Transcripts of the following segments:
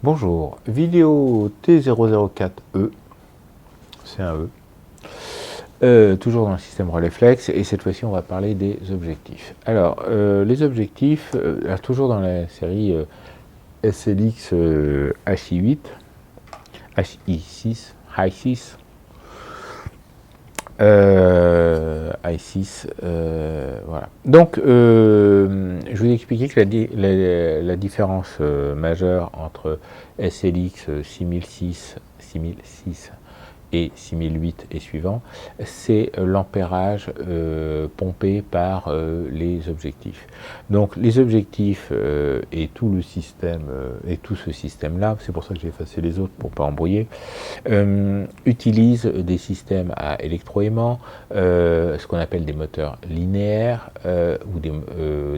Bonjour, vidéo T004E, c'est un E, toujours dans le système Rolleiflex, et cette fois-ci on va parler des objectifs. Alors, les objectifs, toujours dans la série SLX HI8, HI6, HI6, I6, voilà. Donc, je vous ai expliqué que la différence majeure entre SLX 6006 et 6008 et suivant, c'est l'ampérage pompé par les objectifs. Donc les objectifs et tout le système et tout ce système-là, c'est pour ça que j'ai effacé les autres pour ne pas embrouiller, utilisent des systèmes à électroaimant, ce qu'on appelle des moteurs linéaires ou des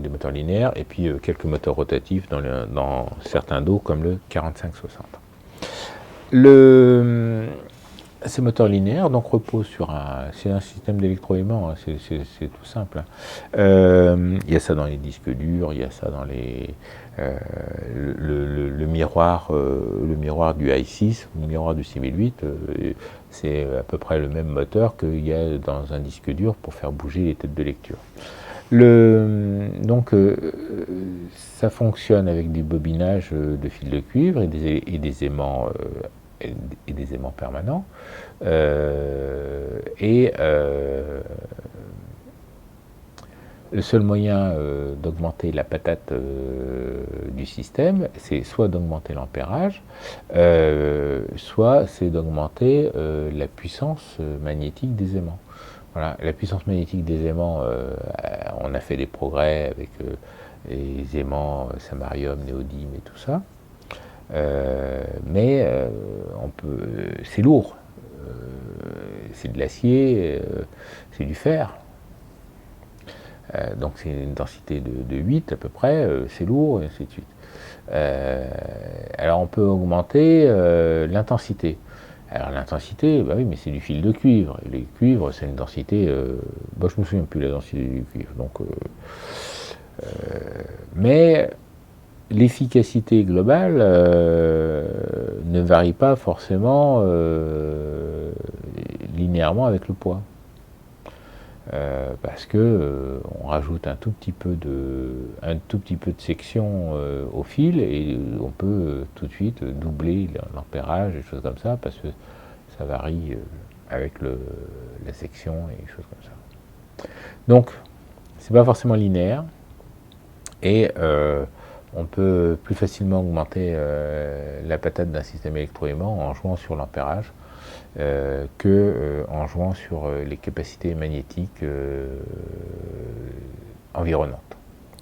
moteurs linéaires, et puis quelques moteurs rotatifs dans certains dos comme le 4560. Ces moteurs linéaires donc reposent sur un système d'électroaimant, hein, c'est tout simple. Il y a ça dans les disques durs, il y a ça dans le miroir du i6, le miroir du 6008, c'est à peu près le même moteur qu'il y a dans un disque dur pour faire bouger les têtes de lecture. Donc ça fonctionne avec des bobinages de fil de cuivre et des aimants permanents. Le seul moyen d'augmenter la patate du système, c'est soit d'augmenter l'ampérage, soit c'est d'augmenter la puissance magnétique des aimants. Voilà, la puissance magnétique des aimants, on a fait des progrès avec les aimants samarium, néodyme et tout ça. Mais c'est lourd, c'est de l'acier, c'est du fer. Donc c'est une densité de 8 à peu près, c'est lourd, et ainsi de suite. Alors on peut augmenter l'intensité. Alors l'intensité, bah oui, mais c'est du fil de cuivre. Et les cuivres, c'est une densité, je me souviens plus de la densité du cuivre. Donc, mais l'efficacité globale ne varie pas forcément linéairement avec le poids. Parce que on rajoute un tout petit peu de section au fil et on peut tout de suite doubler l'ampérage et choses comme ça parce que ça varie avec la section et choses comme ça. Donc c'est pas forcément linéaire et on peut plus facilement augmenter la patate d'un système électroaimant en jouant sur l'ampérage qu'en jouant sur les capacités magnétiques environnantes,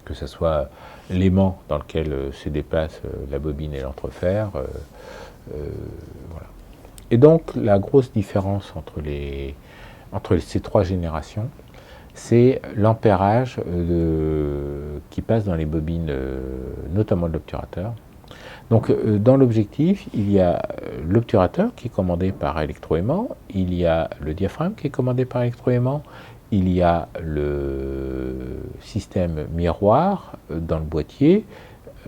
que ce soit l'aimant dans lequel se déplace la bobine et l'entrefer. Voilà. Et donc la grosse différence entre ces trois générations, c'est l'ampérage qui passe dans les bobines, notamment de l'obturateur. Donc dans l'objectif, il y a l'obturateur qui est commandé par électroaimant, il y a le diaphragme qui est commandé par électroaimant, il y a le système miroir dans le boîtier,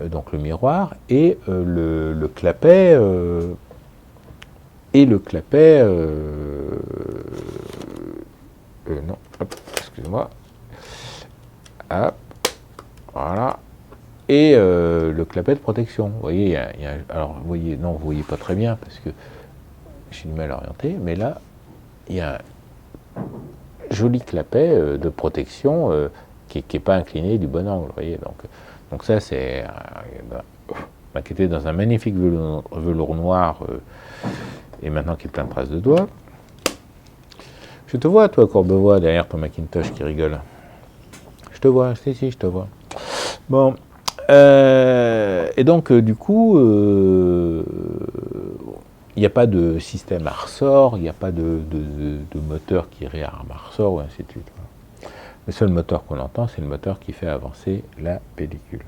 donc le miroir, et le clapet, non, excusez-moi, hop, voilà, et le clapet de protection. Vous voyez, alors vous voyez, non, vous voyez pas très bien parce que j'ai du mal à orienter, mais là, il y a un joli clapet de protection qui n'est pas incliné du bon angle. Vous voyez, donc ça, c'est maquetté dans un magnifique velours noir et maintenant qui est plein de traces de doigts. Je te vois, toi, Courbevoie, derrière ton Macintosh qui rigole. Je te vois, si, je te vois. Bon. Et donc, du coup, il n'y a pas de système à ressort, il n'y a pas de moteur qui réarme à ressort, ou ainsi de suite. Le seul moteur qu'on entend, c'est le moteur qui fait avancer la pellicule.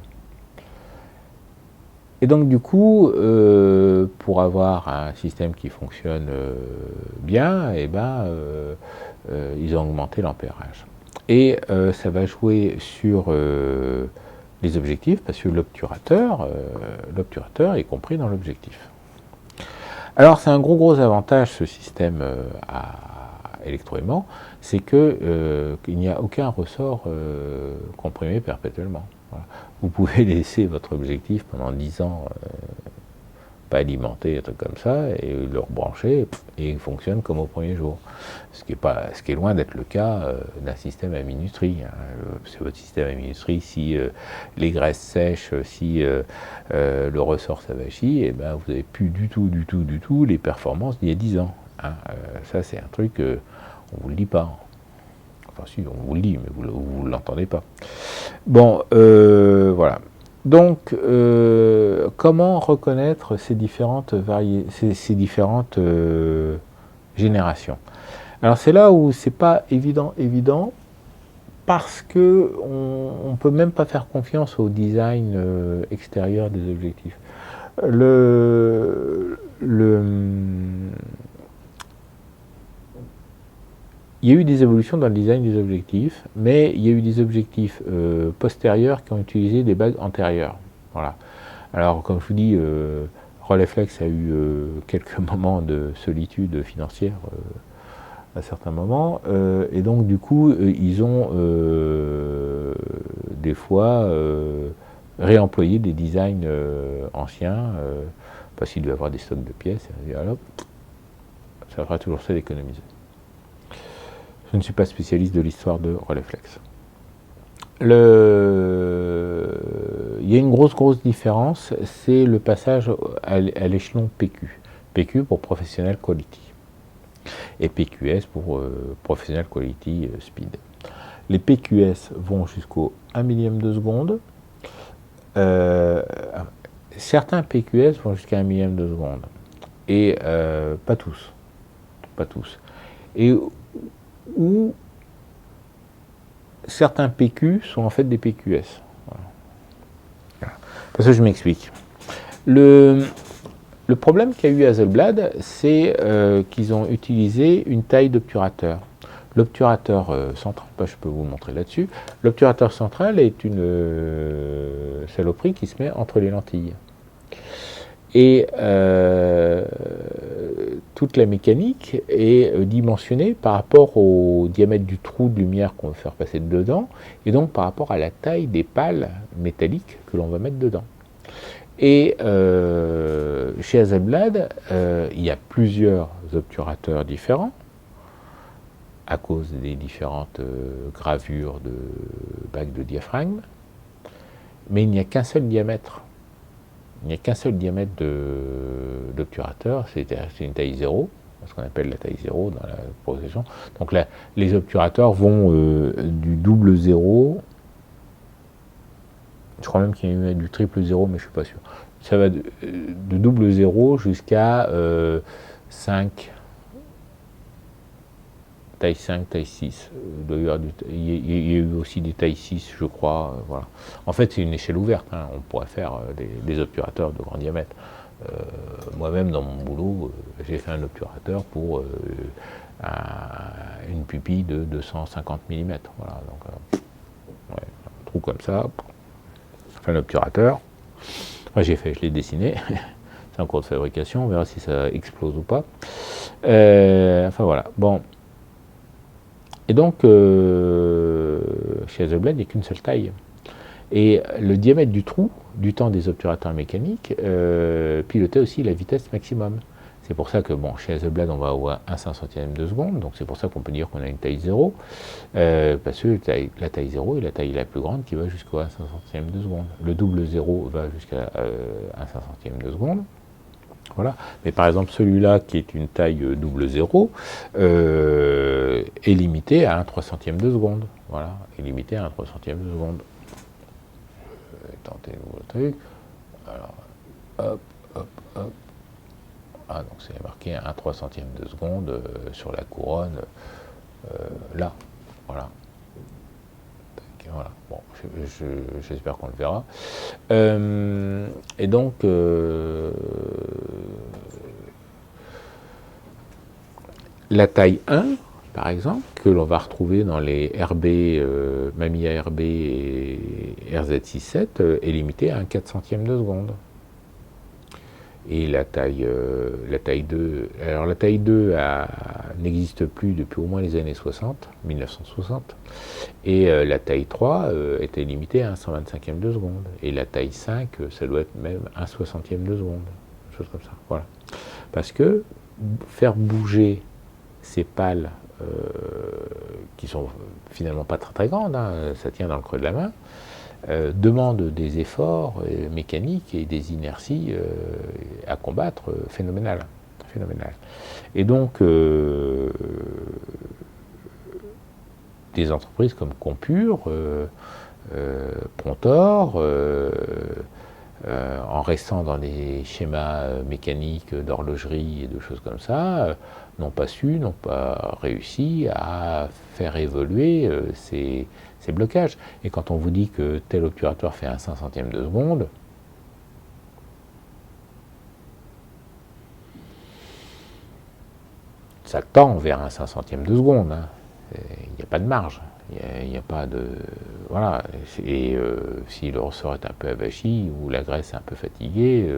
Et donc, du coup, pour avoir un système qui fonctionne bien, ils ont augmenté l'ampérage. Et ça va jouer sur les objectifs, parce que l'obturateur est compris dans l'objectif. Alors c'est un gros avantage ce système à électroaimant, c'est que qu'il n'y a aucun ressort comprimé perpétuellement. Voilà. Vous pouvez laisser votre objectif pendant 10 ans pas alimenté, un truc comme ça, et le rebrancher, et il fonctionne comme au premier jour. Ce qui est loin d'être le cas d'un système à minuterie. Hein. C'est votre système à minuterie, si les graisses sèchent, si le ressort s'avachit, et ben vous n'avez plus du tout les performances d'il y a 10 ans. Hein. Ça c'est un truc, on ne vous le dit pas. Enfin si, on vous le dit, mais vous ne l'entendez pas. Bon, voilà. Donc, comment reconnaître ces différentes générations? Alors c'est là où c'est pas évident, parce que on ne peut même pas faire confiance au design extérieur des objectifs. Il y a eu des évolutions dans le design des objectifs, mais il y a eu des objectifs postérieurs qui ont utilisé des bagues antérieures. Voilà. Alors, comme je vous dis, Rolleiflex a eu quelques moments de solitude financière à certains moments, et donc du coup, ils ont des fois réemployé des designs anciens, parce qu'il doit y avoir des stocks de pièces, et alors, ça fera toujours ça d'économiser. Je ne suis pas spécialiste de l'histoire de Rolleiflex. Il y a une grosse différence, c'est le passage à l'échelon PQ. PQ pour Professional Quality. Et PQS pour Professional Quality Speed. Les PQS vont jusqu'au 1 millième de seconde. Certains PQS vont jusqu'à 1 millième de seconde. Et pas tous. Pas tous. Et où certains PQ sont en fait des PQS. Voilà. Parce que je m'explique. Le problème qu'a eu Hasselblad, c'est qu'ils ont utilisé une taille d'obturateur. L'obturateur central, je peux vous le montrer là-dessus, l'obturateur central est une saloperie qui se met entre les lentilles. Et toute la mécanique est dimensionnée par rapport au diamètre du trou de lumière qu'on veut faire passer dedans, et donc par rapport à la taille des pales métalliques que l'on va mettre dedans. Et chez Hasselblad, il y a plusieurs obturateurs différents, à cause des différentes gravures de bagues de diaphragme, mais il n'y a qu'un seul diamètre. Il n'y a qu'un seul diamètre d'obturateur, c'est une taille 0, ce qu'on appelle la taille 0 dans la progression. Donc là, les obturateurs vont du double 0, je crois même qu'il y a du triple 0, mais je ne suis pas sûr. Ça va de double 0 jusqu'à 5, taille 5, taille 6. Il y a eu aussi des tailles 6, je crois. Voilà. En fait, c'est une échelle ouverte. Hein. On pourrait faire des obturateurs de grand diamètre. Moi-même, dans mon boulot, j'ai fait un obturateur pour une pupille de 250 mm. Voilà. Donc, ouais, un trou comme ça. Fait un obturateur. Moi, je l'ai dessiné. C'est en cours de fabrication. On verra si ça explose ou pas. Enfin, voilà. Bon. Et donc, chez Hasselblad, il n'y a qu'une seule taille. Et le diamètre du trou, du temps des obturateurs mécaniques, pilotait aussi la vitesse maximum. C'est pour ça que, bon, chez Hasselblad, on va avoir 1/500e de seconde, donc c'est pour ça qu'on peut dire qu'on a une taille 0, parce que la taille 0 est la taille la plus grande qui va jusqu'au 1/500e de seconde. Le double 0 va jusqu'à 1/500e de seconde. Voilà. Mais par exemple, celui-là, qui est une taille double 0, est limité à 1/300e de seconde. Voilà, est limité à 1/300e de seconde. Je vais tenter le nouveau truc. Alors, hop, hop, hop. Ah, donc c'est marqué 1/300e de seconde sur la couronne, là. Voilà. Voilà. Bon, j'espère qu'on le verra. Et donc, la taille 1 par exemple, que l'on va retrouver dans les RB, Mamiya RB et RZ67, est limitée à un 400e de seconde. Et la taille 2, alors la taille 2 n'existe plus depuis au moins les années 60, 1960, et la taille 3 était limitée à un 125e de seconde, et la taille 5, ça doit être même un 60e de seconde, une chose comme ça, voilà. Parce que faire bouger ces pales, qui sont finalement pas très très grandes, hein, ça tient dans le creux de la main, demande des efforts mécaniques et des inerties à combattre phénoménales. Et donc, des entreprises comme Compur, Prontor, en restant dans des schémas mécaniques d'horlogerie et de choses comme ça, n'ont pas réussi à faire évoluer ces blocages. Et quand on vous dit que tel obturateur fait un 500e de seconde, ça tend vers un 500e de seconde. Hein. Il n'y a pas de marge. Il n'y a pas de... Voilà. Et si le ressort est un peu avachi, ou la graisse est un peu fatiguée,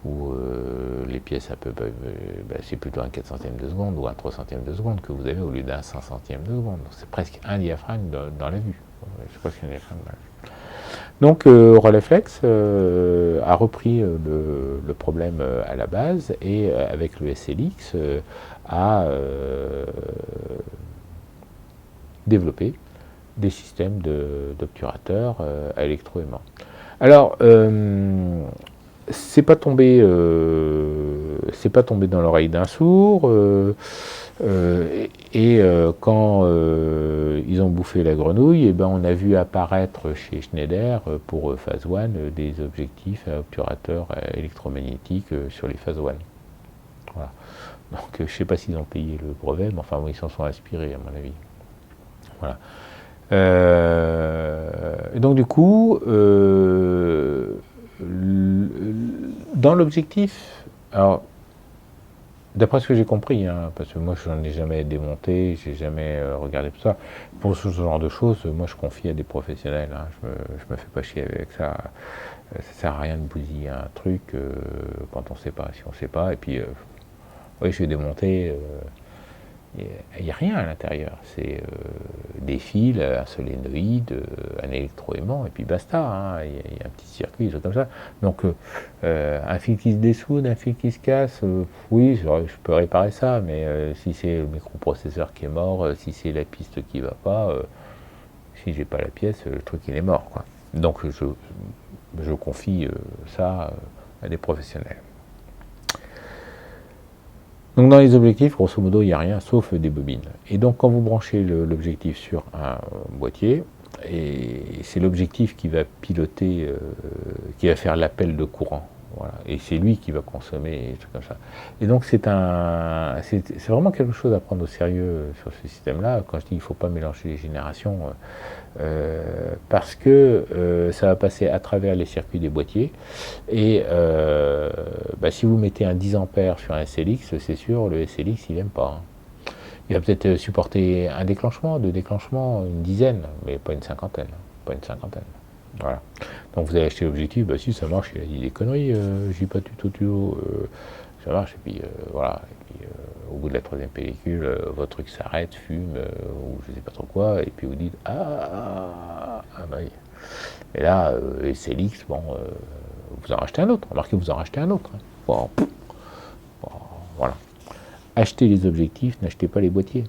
ou les pièces un peu... c'est plutôt un 400e de seconde ou un 300e de seconde que vous avez au lieu d'un 500e de seconde. C'est presque un diaphragme dans la vue. C'est presque un diaphragme dans la vue. Donc Rolleiflex a repris le problème à la base et avec le SLX a développé des systèmes d'obturateurs à électroaimant. Alors, c'est pas tombé dans l'oreille d'un sourd, quand ils ont bouffé la grenouille, et ben on a vu apparaître chez Schneider pour phase 1 des objectifs à obturateurs électromagnétiques sur les phase 1. Voilà. Donc je ne sais pas s'ils ont payé le brevet, mais enfin ils s'en sont inspirés à mon avis. Voilà. Et donc du coup, dans l'objectif, alors d'après ce que j'ai compris, hein, parce que moi je n'en ai jamais démonté, j'ai jamais regardé tout ça, pour ce genre de choses, moi je confie à des professionnels, hein, je me fais pas chier avec ça, ça sert à rien de bousiller un truc quand on sait pas, si on sait pas, et puis oui je vais démonter, il n'y a rien à l'intérieur, c'est des fils, un solénoïde, un électroaimant, et puis basta, hein, il y a un petit circuit, des choses comme ça. Donc un fil qui se dessoude, un fil qui se casse, oui, je peux réparer ça, mais si c'est le microprocesseur qui est mort, si c'est la piste qui ne va pas, si j'ai pas la pièce, le truc il est mort, quoi. Donc je confie ça à des professionnels. Donc dans les objectifs, grosso modo, il n'y a rien sauf des bobines. Et donc quand vous branchez l'objectif sur un boîtier, et c'est l'objectif qui va piloter, qui va faire l'appel de courant. Voilà. Et c'est lui qui va consommer, et tout comme ça. Et donc c'est vraiment quelque chose à prendre au sérieux sur ce système-là. Quand je dis qu'il ne faut pas mélanger les générations, parce que ça va passer à travers les circuits des boîtiers. Et si vous mettez un 10 ampères sur un SLX, c'est sûr, le SLX il n'aime pas. Hein. Il va peut-être supporter un déclenchement, deux déclenchements, une dizaine, mais pas une cinquantaine. Voilà. Donc vous allez acheter l'objectif, si ça marche, il a dit des conneries, j'ai pas du tout, ça marche, et puis voilà. Et puis, au bout de la troisième pellicule, votre truc s'arrête, fume, ou je sais pas trop quoi, et puis vous dites oui. Et là, SLX, vous en rachetez un autre. Remarquez, vous en rachetez un autre. Hein. Voilà. Achetez les objectifs, n'achetez pas les boîtiers.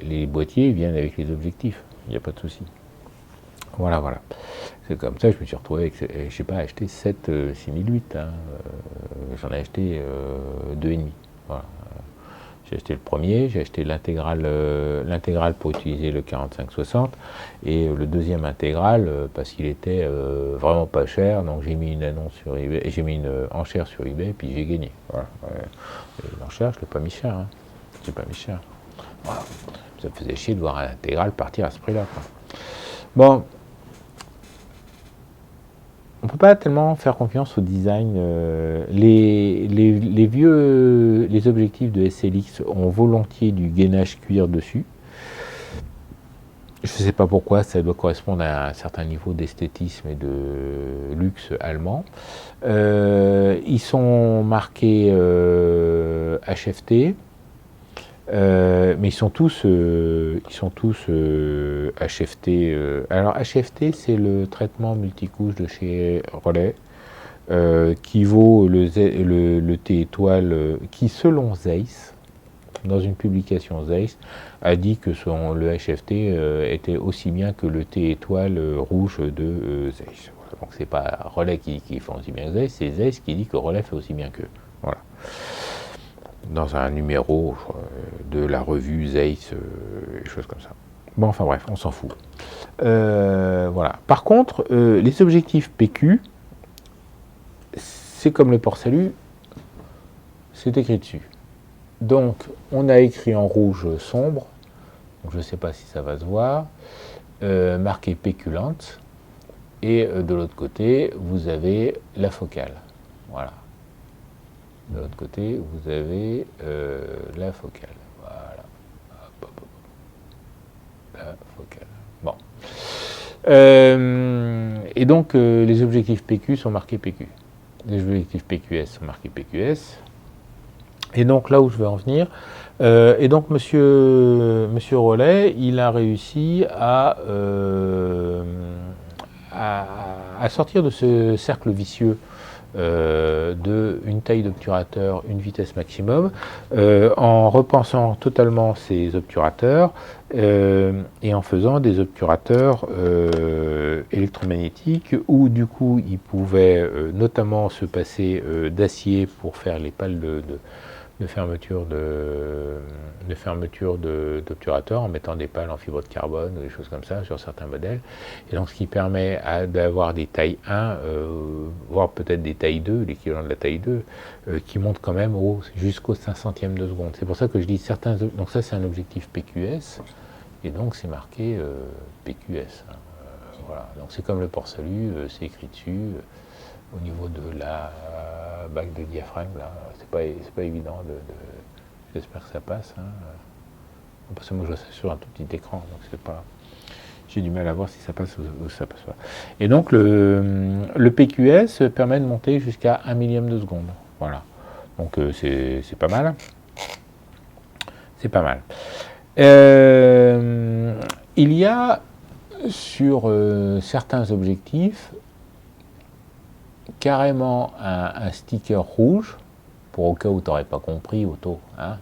Les boîtiers viennent avec les objectifs, il n'y a pas de souci. Voilà. C'est comme ça que je me suis retrouvé avec, je sais pas, acheté 7 6008. Hein. J'en ai acheté 2,5. Voilà. J'ai acheté le premier, j'ai acheté l'intégrale pour utiliser le 4560 et le deuxième intégral parce qu'il était vraiment pas cher, donc j'ai mis une annonce sur eBay, j'ai mis une enchère sur eBay puis j'ai gagné. Voilà. L'enchère, je l'ai pas mis cher, hein. J'ai pas mis cher. Voilà. Ça me faisait chier de voir un intégral partir à ce prix-là. Bon, on peut pas tellement faire confiance au design. Les objectifs de SLX ont volontiers du gainage cuir dessus. Je ne sais pas pourquoi, ça doit correspondre à un certain niveau d'esthétisme et de luxe allemand. Ils sont marqués HFT, mais ils sont tous HFT. Alors HFT, c'est le traitement multicouche de chez Relais, qui vaut le T étoile, qui selon Zeiss, dans une publication Zeiss, a dit que le HFT était aussi bien que le T étoile rouge de Zeiss. Voilà. Donc c'est pas Relais qui fait aussi bien que Zeiss, c'est Zeiss qui dit que Relais fait aussi bien qu'eux. Voilà. Dans un numéro de la revue Zeiss, des choses comme ça. Bon, enfin bref, on s'en fout. Voilà. Par contre, les objectifs PQ, c'est comme le port-salut, c'est écrit dessus. Donc, on a écrit en rouge sombre, donc je ne sais pas si ça va se voir, marqué péculante, et de l'autre côté, vous avez la focale. Voilà. De l'autre côté, vous avez la focale. Voilà. Hop, hop, hop. La focale. Bon. Et donc, les objectifs PQ sont marqués PQ. Les objectifs PQS sont marqués PQS. Et donc là où je vais en venir, et donc monsieur Rollet, il a réussi à sortir de ce cercle vicieux de une taille d'obturateur, une vitesse maximum, en repensant totalement ses obturateurs et en faisant des obturateurs électromagnétiques où du coup il pouvait notamment se passer d'acier pour faire les pales de fermeture d'obturateur en mettant des pales en fibre de carbone ou des choses comme ça sur certains modèles. Et donc ce qui permet d'avoir des tailles 1, voire peut-être des tailles 2, l'équivalent de la taille 2, qui montent quand même jusqu'au 500e de seconde. C'est pour ça que je dis certains. Donc ça c'est un objectif PQS, et donc c'est marqué PQS. Voilà. Donc c'est comme le port-salut, c'est écrit dessus. Au niveau de la bague de diaphragme, là, c'est pas évident j'espère que ça passe. Hein. Parce que moi je vois ça sur un tout petit écran, donc c'est pas. J'ai du mal à voir si ça passe ou ça passe pas. Et donc le PQS permet de monter jusqu'à 1 millième de seconde. Voilà. Donc c'est pas mal. C'est pas mal. Il y a sur certains objectifs carrément un sticker rouge, pour au cas où tu n'aurais pas compris, Otto. Hein?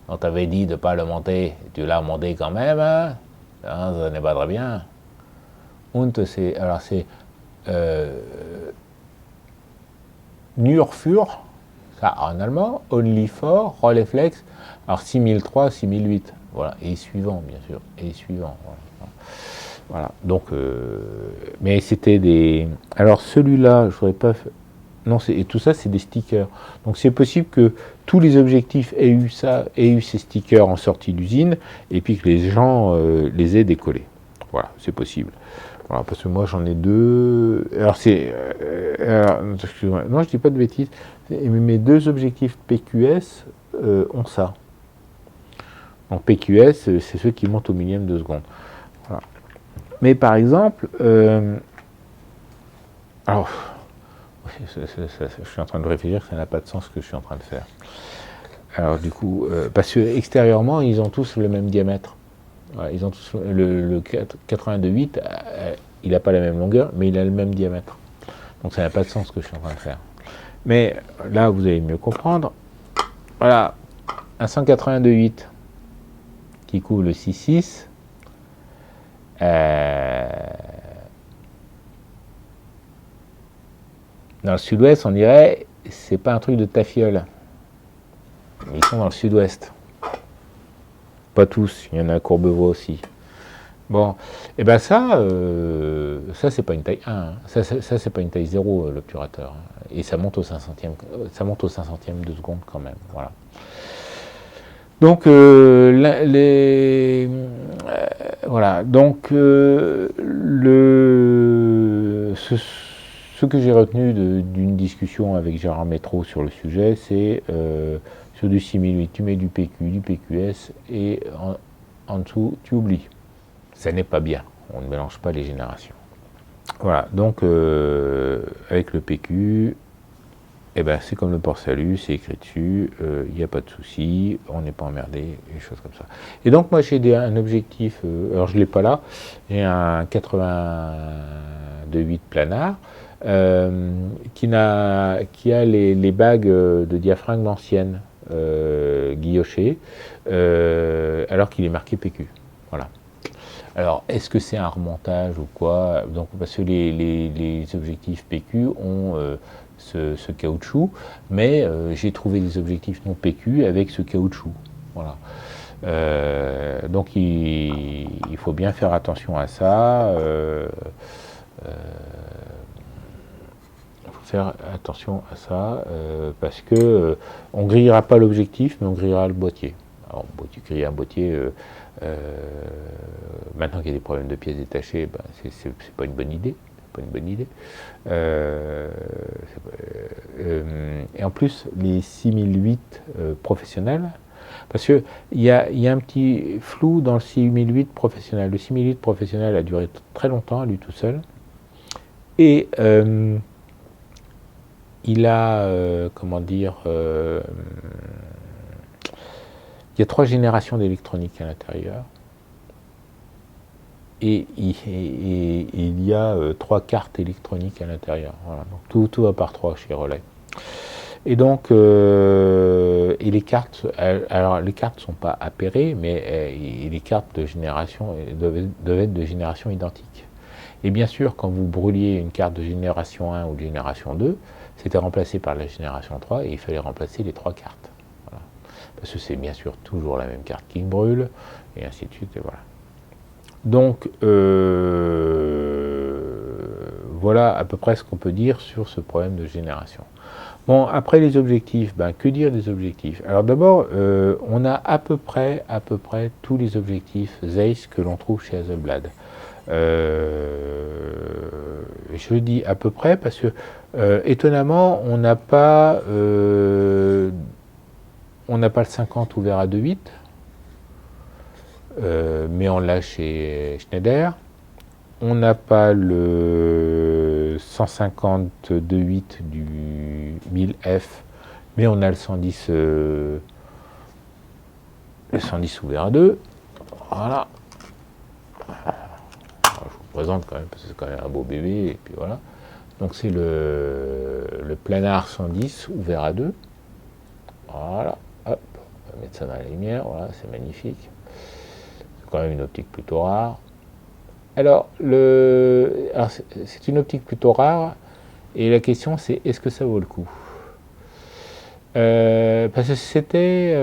On t'avait dit de ne pas le monter, tu l'as monté quand même, hein? Ça n'est pas très bien. Alors c'est Nur für, ça en allemand, Only for, Rolleiflex, alors 6003, 6008, voilà, et suivant, bien sûr, et suivant. Voilà, donc, mais c'était des. Alors celui-là, je voudrais pas. Non, et tout ça, c'est des stickers. Donc c'est possible que tous les objectifs aient eu ces stickers en sortie d'usine, et puis que les gens les aient décollés. Voilà, c'est possible. Voilà, parce que moi j'en ai deux. Alors c'est. Excusez-moi, non, je dis pas de bêtises. Mes deux objectifs PQS ont ça. Donc PQS, c'est ceux qui montent au millième de seconde. Voilà. Mais par exemple, alors, je suis en train de réfléchir, ça n'a pas de sens ce que je suis en train de faire. Alors du coup, parce que extérieurement, ils ont tous le même diamètre. Voilà, ils ont tous le 82.8, il n'a pas la même longueur, mais il a le même diamètre. Donc ça n'a pas de sens ce que je suis en train de faire. Mais là, vous allez mieux comprendre. Voilà, un 182.8 qui couvre le 6.6. Dans le sud-ouest, on dirait, c'est pas un truc de tafiole. Ils sont dans le sud-ouest. Pas tous, il y en a à Courbevoie aussi. Bon, et ben ça c'est pas une taille 1, hein. Ça c'est pas une taille 0, l'obturateur. Hein. Et ça monte au 500e, de seconde quand même, voilà. Donc voilà, donc ce que j'ai retenu d'une discussion avec Gérard Métro sur le sujet, c'est sur du 6008, tu mets du PQ, du PQS, et en dessous, tu oublies. Ça n'est pas bien, on ne mélange pas les générations. Voilà, donc avec le PQ, eh ben, c'est comme le port-salut, c'est écrit dessus, il n'y a pas de souci, on n'est pas emmerdé, des choses comme ça. Et donc moi j'ai un objectif, alors je ne l'ai pas là, j'ai un 82.8 planar, qui a les bagues de diaphragme anciennes, guillochées, alors qu'il est marqué PQ. Voilà. Alors, est-ce que c'est un remontage ou quoi? Donc, parce que les objectifs PQ ont ce caoutchouc, mais j'ai trouvé des objectifs non PQ avec ce caoutchouc. Voilà. Donc, il faut bien faire attention à ça. Faire attention à ça parce que on grillera pas l'objectif, mais on grillera le boîtier. Alors, griller un boîtier, maintenant qu'il y a des problèmes de pièces détachées, ben, c'est pas une bonne idée. Pas une bonne idée. Et en plus, les 6008 professionnels, parce qu'il y a un petit flou dans le 6008 professionnel. Le 6008 professionnel a duré très longtemps, lui tout seul. Et il a, comment dire, il y a 3 générations d'électronique à l'intérieur. Et il y a 3 cartes électroniques à l'intérieur. Voilà. Donc tout va par 3 chez Relais. Et donc, et les cartes, alors les cartes ne sont pas appairées, mais les cartes de génération doivent être de génération identique. Et bien sûr, quand vous brûliez une carte de génération 1 ou de génération 2, c'était remplacé par la génération 3 et il fallait remplacer les 3 cartes. Voilà. Parce que c'est bien sûr toujours la même carte qui brûle, et ainsi de suite, et voilà. Donc, voilà à peu près ce qu'on peut dire sur ce problème de génération. Bon, après les objectifs, ben, que dire des objectifs? Alors d'abord, on a à peu près tous les objectifs Zeiss que l'on trouve chez Hasselblad. Je dis à peu près parce que, étonnamment, on n'a pas le 50 ouvert à 2.8. Mais on l'a chez Schneider. On n'a pas le 152.8 du 1000F, mais on a le 110 ouvert à 2. Voilà. Alors, je vous présente quand même, parce que c'est quand même un beau bébé, et puis voilà. Donc c'est le planar 110 ouvert à 2. Voilà. Hop, on va mettre ça dans la lumière, voilà, c'est magnifique. Quand même une optique plutôt rare. Alors c'est une optique plutôt rare, et la question c'est est-ce que ça vaut le coup? Parce que c'était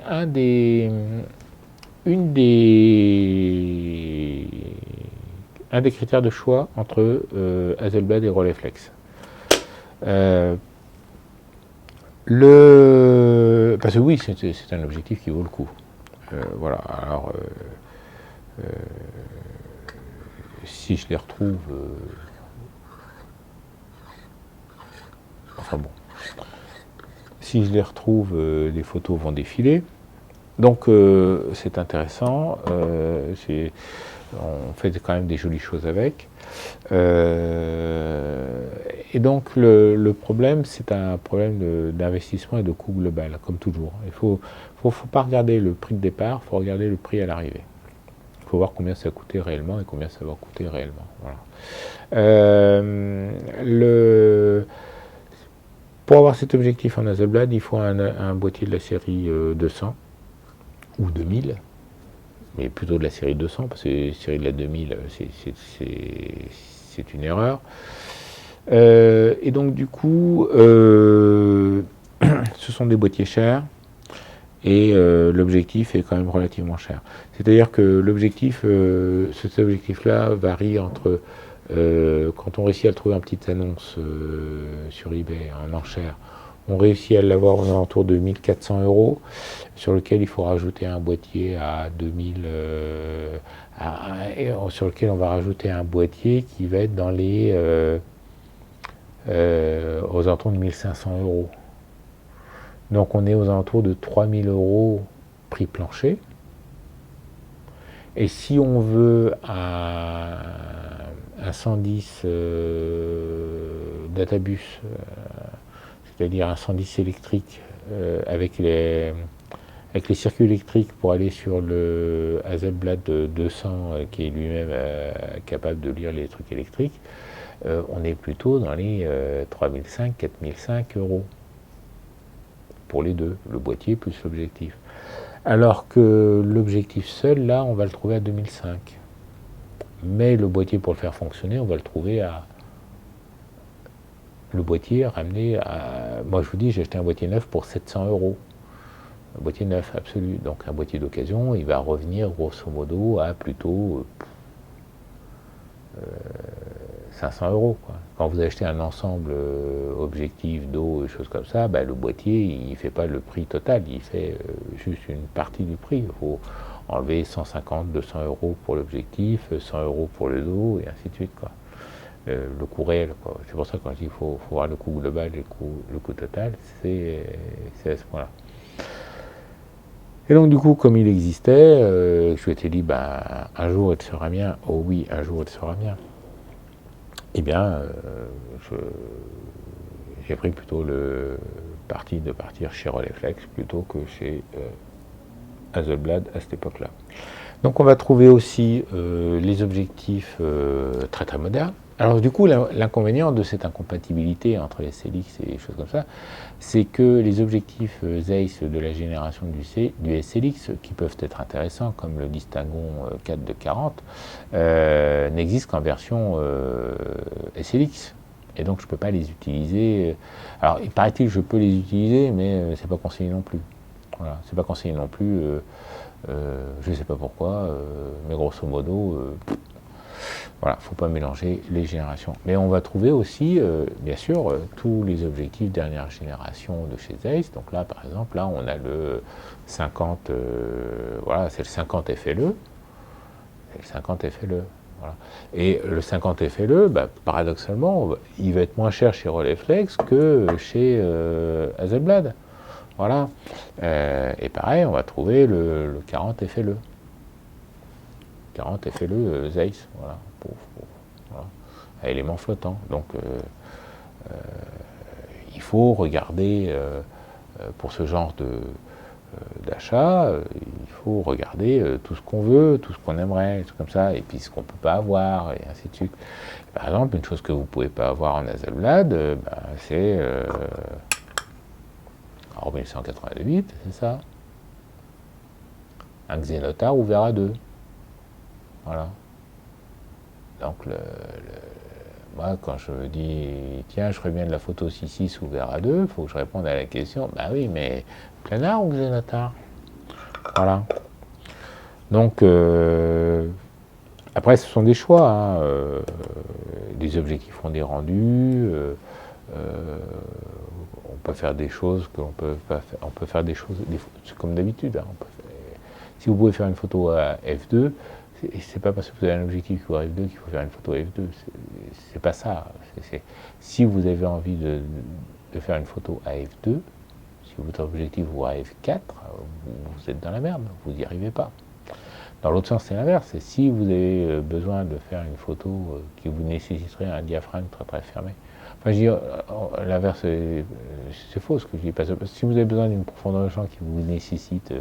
un des critères de choix entre Hasselblad et Rolleiflex. Parce que oui, c'est un objectif qui vaut le coup. Voilà, alors si je les retrouve, enfin bon, si je les retrouve, les photos vont défiler. Donc c'est intéressant, on fait quand même des jolies choses avec. Et donc le problème, c'est un problème d'investissement et de coût global, comme toujours. Il faut pas regarder le prix de départ, il faut regarder le prix à l'arrivée. Il faut voir combien ça a coûté réellement et combien ça va coûter réellement. Voilà. Pour avoir cet objectif en Hasselblad, il faut un boîtier de la série 200 ou 2000, mais plutôt de la série 200, parce que la série de la 2000, c'est une erreur. Et donc du coup, ce sont des boîtiers chers, et l'objectif est quand même relativement cher. C'est-à-dire que cet objectif-là varie entre, quand on réussit à trouver une petite annonce sur eBay en enchère, on réussit à l'avoir aux alentours de 1400 €, sur lequel il faut rajouter un boîtier à 2000, sur lequel on va rajouter un boîtier qui va être dans les aux alentours de 1500 €. Donc on est aux alentours de 3000 € prix plancher. Et si on veut un 110 databus, c'est-à-dire un 110 électrique avec les circuits électriques pour aller sur le Hasselblad 200 qui est lui-même capable de lire les trucs électriques, on est plutôt dans les 3005, 4005 € pour les deux, le boîtier plus l'objectif. Alors que l'objectif seul, là, on va le trouver à 2005. Mais le boîtier, pour le faire fonctionner, on va le trouver à... Le boîtier ramené à... Moi, je vous dis, j'ai acheté un boîtier neuf pour 700 €. Un boîtier neuf, absolu. Donc, un boîtier d'occasion, il va revenir, grosso modo, à plutôt 500 €, quoi. Quand vous achetez un ensemble objectif, dos, et choses comme ça, bah, le boîtier, il ne fait pas le prix total, il fait juste une partie du prix. Il faut enlever 150, 200 € pour l'objectif, 100 € pour le dos, et ainsi de suite, quoi. Le coût réel, quoi. C'est pour ça que quand je dis qu'il faut voir le coût global et le coût total, c'est à ce point-là. Et donc du coup, comme il existait, je m'étais dit, bah, un jour il sera mien. Oh oui, un jour il sera mien. Eh bien, j'ai pris plutôt le parti de partir chez Rolleiflex plutôt que chez Hasselblad à cette époque-là. Donc on va trouver aussi les objectifs très très modernes. Alors du coup, l'inconvénient de cette incompatibilité entre les SLX et les choses comme ça, c'est que les objectifs Zeiss de la génération du SLX, qui peuvent être intéressants, comme le Distingon 4 de 40, n'existent qu'en version SLX. Et donc je ne peux pas les utiliser. Alors il paraît-il que je peux les utiliser, mais c'est pas conseillé non plus. Voilà, c'est pas conseillé non plus. Je ne sais pas pourquoi, mais grosso modo, voilà, faut pas mélanger les générations. Mais on va trouver aussi, bien sûr, tous les objectifs dernière génération de chez Zeiss. Donc là, par exemple, là, on a le 50, voilà, c'est le 50 FLE. C'est le 50 FLE. Voilà. Et le 50 FLE, bah, paradoxalement, il va être moins cher chez Rolleiflex que chez Hasselblad. Voilà. Et pareil, on va trouver le 40 FLE. 40 FLE Zeiss, voilà, voilà, à éléments flottants. Donc, il faut regarder, pour ce genre d'achat, il faut regarder tout ce qu'on veut, tout ce qu'on aimerait, tout comme ça, et puis ce qu'on ne peut pas avoir, et ainsi de suite. Par exemple, une chose que vous ne pouvez pas avoir en Hasselblad, c'est en 1988, c'est ça, un Xenotar ou Vera 2. Voilà. Donc, moi, quand je me dis, tiens, je ferais bien de la photo 6.6 ou Vera 2, il faut que je réponde à la question, bah oui, mais Planar ou Xenotar? Voilà. Donc, après, ce sont des choix. Hein, les objectifs ont des rendus. On peut faire des choses que l'on peut pas faire. On peut faire des choses, comme d'habitude. Hein, si vous pouvez faire une photo à f2, c'est pas parce que vous avez un objectif qui vaut f2 qu'il faut faire une photo à f2. C'est pas ça. Si vous avez envie de faire une photo à f2, si votre objectif vaut à f4, vous êtes dans la merde, vous n'y arrivez pas. Dans l'autre sens, c'est l'inverse. C'est si vous avez besoin de faire une photo qui vous nécessiterait un diaphragme très très fermé. Enfin, je dis, l'inverse, c'est faux ce que je dis. Parce que si vous avez besoin d'une profondeur de champ qui vous nécessite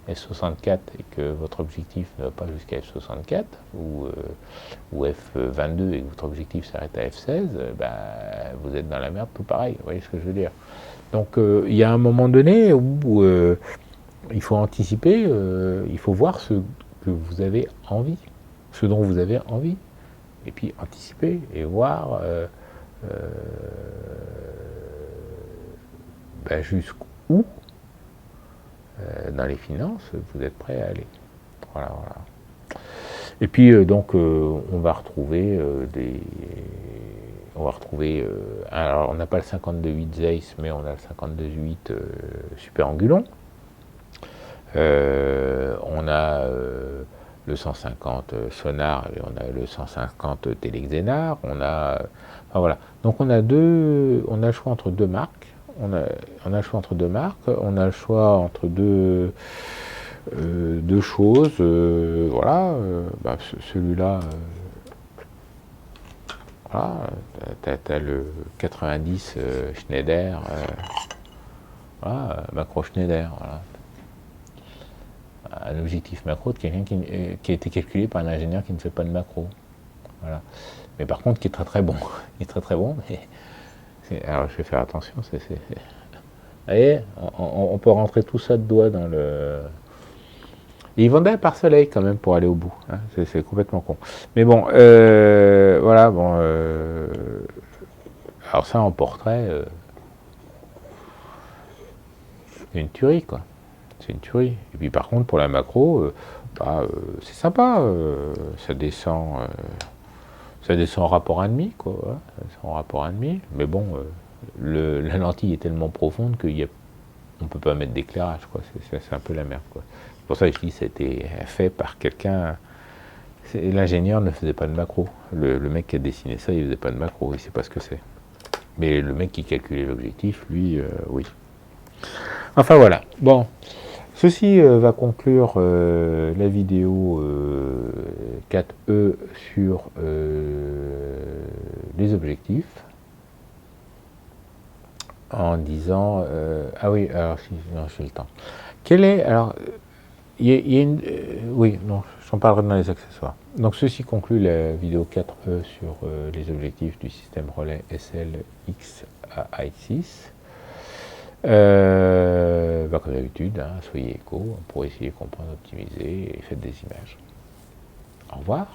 f64 et que votre objectif ne va pas jusqu'à f64 ou f22 et que votre objectif s'arrête à f16, vous êtes dans la merde tout pareil. Vous voyez ce que je veux dire? Donc il y a un moment donné où il faut anticiper, il faut voir ce que vous avez envie, ce dont vous avez envie, et puis anticiper et voir jusqu'où dans les finances vous êtes prêt à aller. Voilà, voilà. Et puis donc on va retrouver on va retrouver, alors on n'a pas le 52.8 Zeiss, mais on a le 52.8 Super Angulon. On a le 150 Sonar et on a le 150 Telexenar. On a, enfin voilà. Donc on a le choix entre deux marques. On a le choix entre deux marques. On a le choix entre deux choses. Voilà. Celui-là. Voilà. T'as le 90 Schneider. Voilà, macro Schneider. Voilà. Un objectif macro de quelqu'un qui a été calculé par un ingénieur qui ne fait pas de macro. Voilà. Mais par contre, qui est très très bon. Il est très très bon, mais alors je vais faire attention. Vous voyez, on peut rentrer tout ça de doigt dans le. Et ils vendaient par soleil quand même pour aller au bout. Hein. C'est complètement con. Mais bon, voilà, bon. Alors ça en portrait, c'est une tuerie quoi. C'est une tuerie. Et puis par contre, pour la macro, c'est sympa. Ça descend en rapport 1,5, quoi. Voilà. Ça descend en rapport 1,5. Mais bon, la lentille est tellement profonde qu'on ne peut pas mettre d'éclairage, quoi. C'est un peu la merde, quoi. C'est pour ça que je dis que c'était fait par quelqu'un. L'ingénieur ne faisait pas de macro. Le mec qui a dessiné ça, il faisait pas de macro. Il sait pas ce que c'est. Mais le mec qui calculait l'objectif, lui, oui. Enfin voilà. Bon. Ceci va conclure la vidéo 4E sur les objectifs en disant ah oui, alors si non, j'ai le temps. Quel est alors il y a une oui, non, j'en parlerai dans les accessoires. Donc ceci conclut la vidéo 4E sur les objectifs du système relais SLX à i6. Comme d'habitude, hein, soyez éco pour essayer de comprendre, optimiser et faites des images. Au revoir.